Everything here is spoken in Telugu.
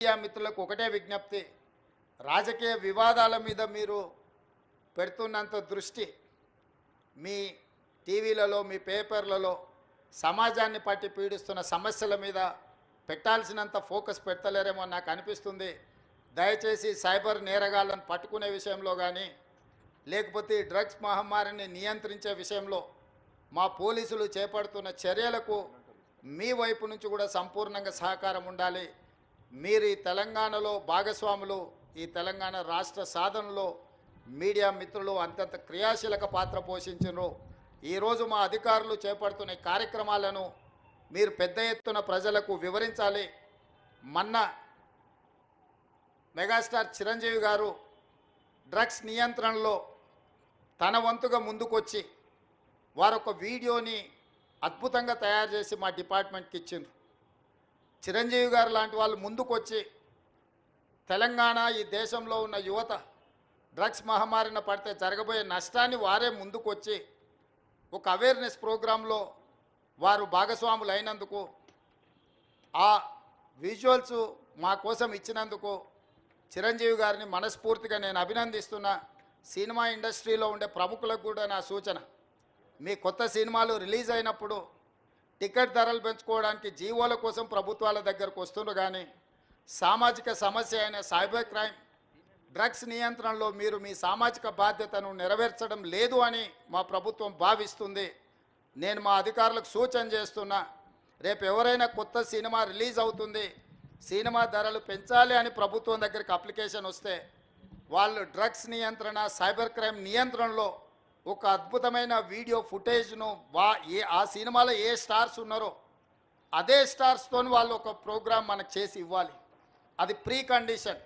మీడియా మిత్రులకు ఒకటే విజ్ఞప్తి, రాజకీయ వివాదాల మీద మీరు పెడుతున్నంత దృష్టి మీ టీవీలలో మీ పేపర్లలో సమాజాన్ని పట్టి పీడిస్తున్న సమస్యల మీద పెట్టాల్సినంత ఫోకస్ పెట్టలేరేమో నాకు అనిపిస్తుంది. దయచేసి సైబర్ నేరగాళ్లను పట్టుకునే విషయంలో కానీ లేకపోతే డ్రగ్స్ మహమ్మారిని నియంత్రించే విషయంలో మా పోలీసులు చేపడుతున్న చర్యలకు మీ వైపు నుంచి కూడా సంపూర్ణంగా సహకారం ఉండాలి. మీరు ఈ తెలంగాణలో భాగస్వాములు, ఈ తెలంగాణ రాష్ట్ర సాధనలో మీడియా మిత్రులు అంతంత క్రియాశీలక పాత్ర పోషించారు. ఈరోజు మా అధికారులు చేపడుతున్న కార్యక్రమాలను మీరు పెద్ద ఎత్తున ప్రజలకు వివరించాలి. మొన్న మెగాస్టార్ చిరంజీవి గారు డ్రగ్స్ నియంత్రణలో తన వంతుగా ముందుకొచ్చి వారొక వీడియోని అద్భుతంగా తయారు చేసి మా డిపార్ట్మెంట్కి ఇచ్చిండ్రు. చిరంజీవి గారు లాంటి వాళ్ళు ముందుకొచ్చి తెలంగాణ ఈ దేశంలో ఉన్న యువత డ్రగ్స్ మహమ్మారిన పడితే జరగబోయే నష్టాన్ని వారే ముందుకొచ్చి ఒక అవేర్నెస్ ప్రోగ్రాంలో వారు భాగస్వాములు అయినందుకు, ఆ విజువల్స్ మా కోసం ఇచ్చినందుకు చిరంజీవి గారిని మనస్ఫూర్తిగా నేను అభినందిస్తున్నా. సినిమా ఇండస్ట్రీలో ఉండే ప్రముఖులకు కూడా నా సూచన, మీ కొత్త సినిమాలు రిలీజ్ అయినప్పుడు టికెట్ ధరలు పెంచుకోవడానికి జీవోల కోసం ప్రభుత్వాల దగ్గరకు వస్తున్నారు, కానీ సామాజిక సమస్య అయిన సైబర్ క్రైమ్ డ్రగ్స్ నియంత్రణలో మీరు మీ సామాజిక బాధ్యతను నెరవేర్చడం లేదు అని మా ప్రభుత్వం భావిస్తుంది. నేను మా అధికారులకు సూచన చేస్తున్నా, రేపు ఎవరైనా కొత్త సినిమా రిలీజ్ అవుతుంది, సినిమా ధరలు పెంచాలి అని ప్రభుత్వం దగ్గరికి అప్లికేషన్ వస్తే వాళ్ళు డ్రగ్స్ నియంత్రణ సైబర్ క్రైమ్ నియంత్రణలో ఒక అద్భుతమైన వీడియో ఫుటేజ్ను ఆ సినిమాలో ఏ స్టార్స్ ఉన్నారో అదే స్టార్స్తో వాళ్ళు ఒక ప్రోగ్రాం మనకు చేసి ఇవ్వాలి. అది ప్రీ కండిషన్.